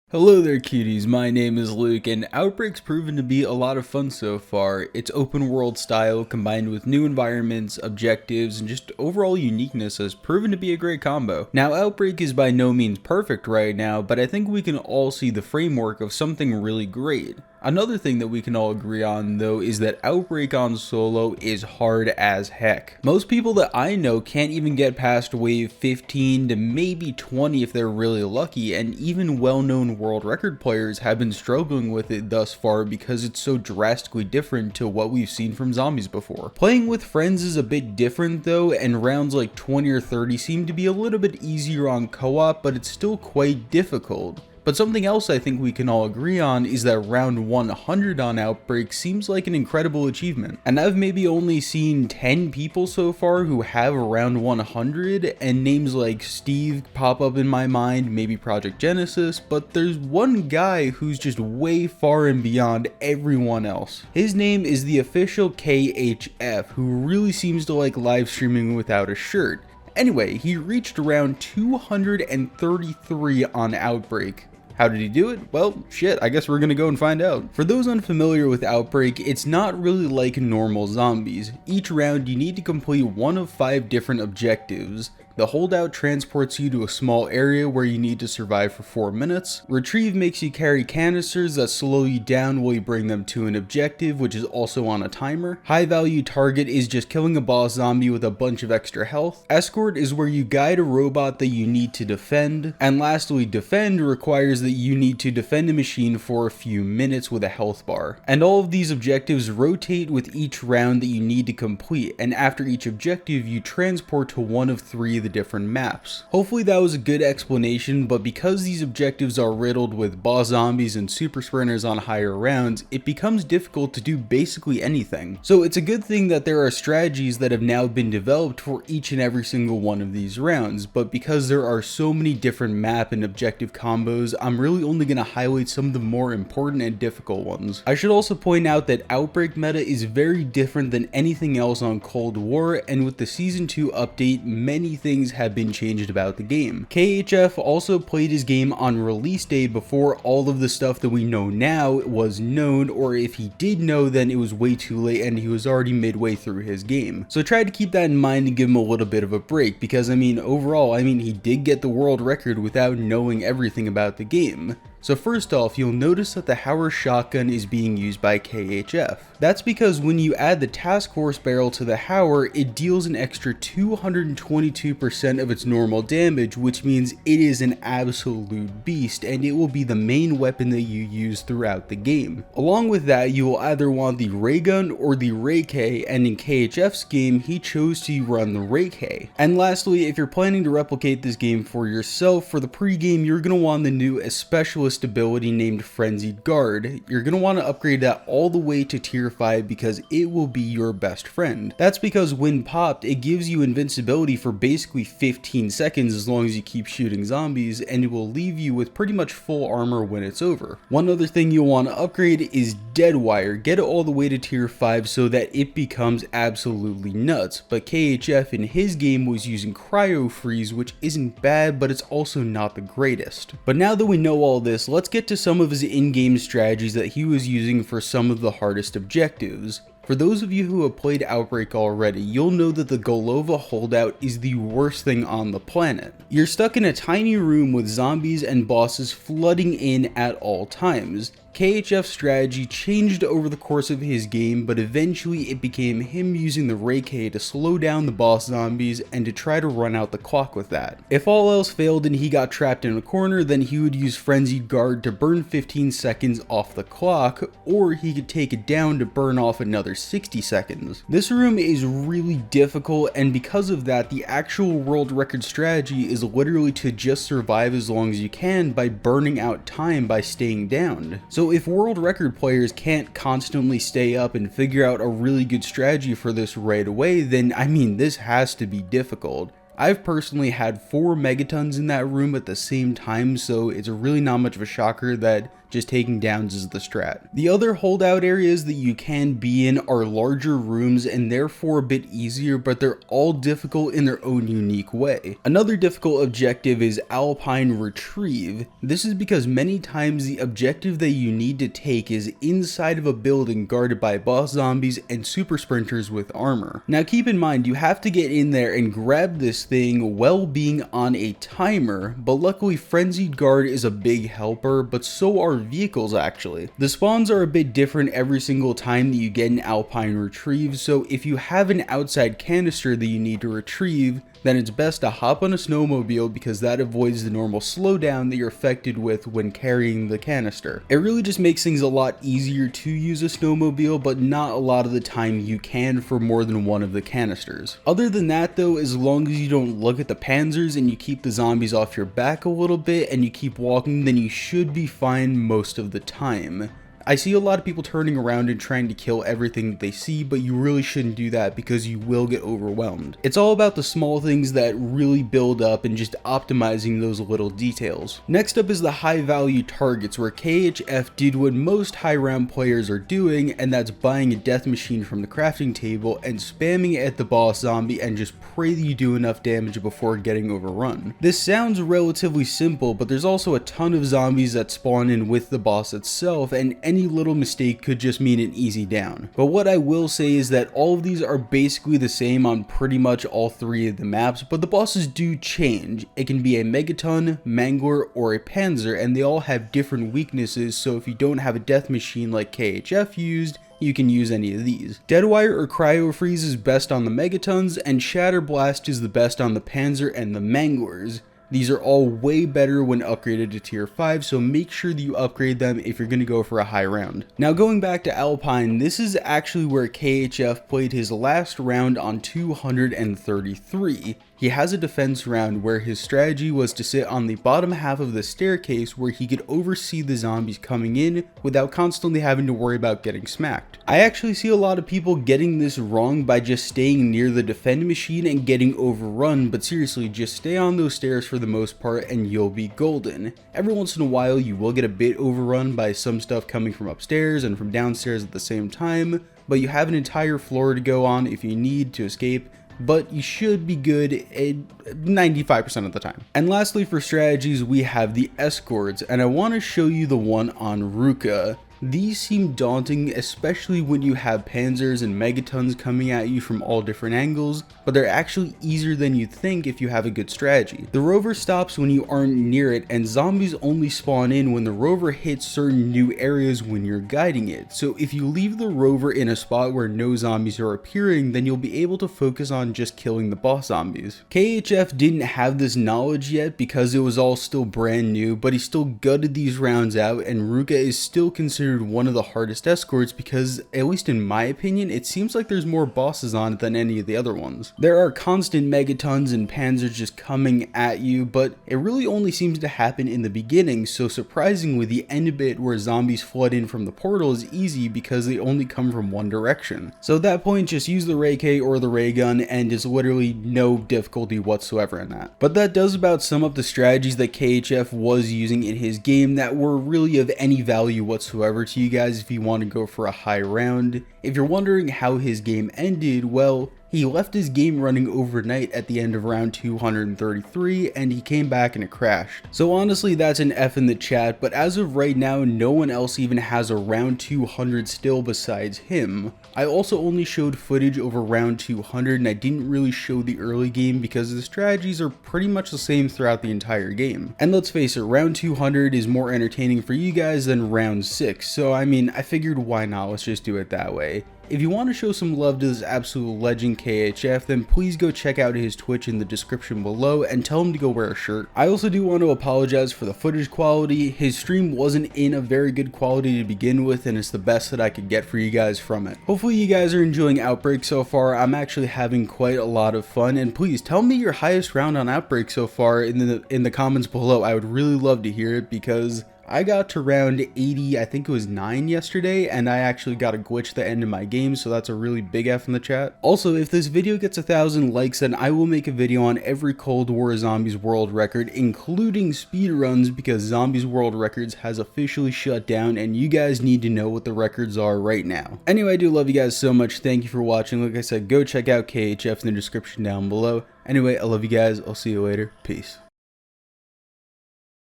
Hello there cuties, my name is Luke, and Outbreak's proven to be a lot of fun so far. Its open world style combined with new environments, objectives, and just overall uniqueness has proven to be a great combo. Now Outbreak is by no means perfect right now, but I think we can all see the framework of something really great. Another thing that we can all agree on though is that Outbreak on solo is hard as heck. Most people that I know can't even get past wave 15 to maybe 20 if they're really lucky, and even well-known world record players have been struggling with it thus far because it's so drastically different to what we've seen from zombies before. Playing with friends is a bit different though, and rounds like 20 or 30 seem to be a little bit easier on co-op, but it's still quite difficult. But something else I think we can all agree on is that round 100 on Outbreak seems like an incredible achievement. And I've maybe only seen 10 people so far who have around 100, and names like Steve pop up in my mind, maybe Project Genesis, but there's one guy who's just way far and beyond everyone else. His name is the official KHF, who really seems to like live streaming without a shirt. Anyway, he reached around 233 on Outbreak. How did he do it? Well, shit, I guess we're gonna go and find out. For those unfamiliar with Outbreak, it's not really like normal zombies. Each round you need to complete one of 5 different objectives. The holdout transports you to a small area where you need to survive for 4 minutes. Retrieve makes you carry canisters that slow you down while you bring them to an objective, which is also on a timer. High value target is just killing a boss zombie with a bunch of extra health. Escort is where you guide a robot that you need to defend. And lastly, defend requires that you need to defend a machine for a few minutes with a health bar. And all of these objectives rotate with each round that you need to complete, and after each objective you transport to one of 3 of the different maps. Hopefully that was a good explanation, but because these objectives are riddled with boss zombies and super sprinters on higher rounds, it becomes difficult to do basically anything. So it's a good thing that there are strategies that have now been developed for each and every single one of these rounds, but because there are so many different map and objective combos, I'm really only going to highlight some of the more important and difficult ones. I should also point out that Outbreak meta is very different than anything else on Cold War, and with the Season 2 update, many things have been changed about the game. KHF also played his game on release day before all of the stuff that we know now was known, or if he did know, then it was way too late and he was already midway through his game. So try to keep that in mind and give him a little bit of a break, because overall, he did get the world record without knowing everything about the game. So first off, you'll notice that the Hauer shotgun is being used by KHF. That's because when you add the task force barrel to the Hauer, it deals an extra 222% of its normal damage, which means it is an absolute beast, and it will be the main weapon that you use throughout the game. Along with that, you will either want the ray gun or the ray K, and in KHF's game, he chose to run the ray K. And lastly, if you're planning to replicate this game for yourself, for the pre-game, you're going to want the new specialist ability named Frenzied Guard. You're going to want to upgrade that all the way to tier 5 because it will be your best friend. That's because when popped, it gives you invincibility for basically 15 seconds as long as you keep shooting zombies, and it will leave you with pretty much full armor when it's over. One other thing you'll want to upgrade is Deadwire. Get it all the way to tier 5 so that it becomes absolutely nuts, but KHF in his game was using Cryo Freeze, which isn't bad, but it's also not the greatest. But now that we know all this, let's get to some of his in-game strategies that he was using for some of the hardest objectives. For those of you who have played Outbreak already, you'll know that the Golova holdout is the worst thing on the planet. You're stuck in a tiny room with zombies and bosses flooding in at all times. KHF's strategy changed over the course of his game, but eventually it became him using the Ray K to slow down the boss zombies and to try to run out the clock with that. If all else failed and he got trapped in a corner, then he would use Frenzied Guard to burn 15 seconds off the clock, or he could take it down to burn off another 60 seconds. This room is really difficult, and because of that, the actual world record strategy is literally to just survive as long as you can by burning out time by staying down. So if world record players can't constantly stay up and figure out a really good strategy for this right away, then this has to be difficult. I've personally had 4 megatons in that room at the same time, so it's really not much of a shocker that just taking downs is the strat. The other holdout areas that you can be in are larger rooms and therefore a bit easier, but they're all difficult in their own unique way. Another difficult objective is Alpine Retrieve. This is because many times the objective that you need to take is inside of a building guarded by boss zombies and super sprinters with armor. Now keep in mind, you have to get in there and grab this thing while being on a timer, but luckily Frenzied Guard is a big helper, but so are vehicles actually. The spawns are a bit different every single time that you get an Alpine Retrieve, so if you have an outside canister that you need to retrieve, then it's best to hop on a snowmobile because that avoids the normal slowdown that you're affected with when carrying the canister. It really just makes things a lot easier to use a snowmobile, but not a lot of the time you can for more than one of the canisters. Other than that though, as long as you don't look at the panzers and you keep the zombies off your back a little bit and you keep walking, then you should be fine most of the time. I see a lot of people turning around and trying to kill everything that they see, but you really shouldn't do that because you will get overwhelmed. It's all about the small things that really build up and just optimizing those little details. Next up is the high value targets, where KHF did what most high round players are doing, and that's buying a death machine from the crafting table and spamming it at the boss zombie and just pray that you do enough damage before getting overrun. This sounds relatively simple, but there's also a ton of zombies that spawn in with the boss itself, and any little mistake could just mean an easy down. But what I will say is that all of these are basically the same on pretty much all 3 of the maps, but the bosses do change. It can be a Megaton, Mangler, or a Panzer, and they all have different weaknesses, so if you don't have a death machine like KHF used, you can use any of these. Deadwire or Cryo Freeze is best on the Megatons, and Shatter Blast is the best on the Panzer and the Manglers. These are all way better when upgraded to tier 5, so make sure that you upgrade them if you're going to go for a high round. Now going back to Alpine, this is actually where KHF played his last round on 233. He has a defense round where his strategy was to sit on the bottom half of the staircase where he could oversee the zombies coming in without constantly having to worry about getting smacked. I actually see a lot of people getting this wrong by just staying near the defend machine and getting overrun, but seriously, just stay on those stairs for the most part and you'll be golden. Every once in a while you will get a bit overrun by some stuff coming from upstairs and from downstairs at the same time, but you have an entire floor to go on if you need to escape, but you should be good 95% of the time. And lastly, for strategies, we have the escorts, and I want to show you the one on Ruka. These seem daunting, especially when you have panzers and megatons coming at you from all different angles, but they're actually easier than you'd think if you have a good strategy. The rover stops when you aren't near it, and zombies only spawn in when the rover hits certain new areas when you're guiding it. So if you leave the rover in a spot where no zombies are appearing, then you'll be able to focus on just killing the boss zombies. KHF didn't have this knowledge yet because it was all still brand new, but he still gutted these rounds out, and Ruka is still considered one of the hardest escorts because, at least in my opinion, it seems like there's more bosses on it than any of the other ones. There are constant megatons and panzers just coming at you, but it really only seems to happen in the beginning, so surprisingly the end bit where zombies flood in from the portal is easy because they only come from one direction. So at that point, just use the ray K or the ray gun and there's literally no difficulty whatsoever in that. But that does about sum up the strategies that KHF was using in his game that were really of any value whatsoever to you guys if you want to go for a high round. If you're wondering how his game ended, well, he left his game running overnight at the end of round 233 and he came back and it crashed. So honestly, that's an F in the chat, but as of right now, no one else even has a round 200 still besides him. I also only showed footage over round 200 and I didn't really show the early game because the strategies are pretty much the same throughout the entire game. And let's face it, round 200 is more entertaining for you guys than round 6, so I mean, I figured why not, let's just do it that way. If you want to show some love to this absolute legend KHF, then please go check out his Twitch in the description below and tell him to go wear a shirt. I also do want to apologize for the footage quality. His stream wasn't in a very good quality to begin with, and it's the best that I could get for you guys from it. Hopefully you guys are enjoying Outbreak so far. I'm actually having quite a lot of fun, and please tell me your highest round on Outbreak so far in the comments below. I would really love to hear it because I got to round 80, I think it was 9 yesterday, and I actually got a glitch at the end of my game, so that's a really big F in the chat. Also, if this video gets 1,000 likes, then I will make a video on every Cold War Zombies world record, including speedruns, because Zombies World Records has officially shut down, and you guys need to know what the records are right now. Anyway, I do love you guys so much. Thank you for watching. Like I said, go check out KHF in the description down below. Anyway, I love you guys. I'll see you later. Peace.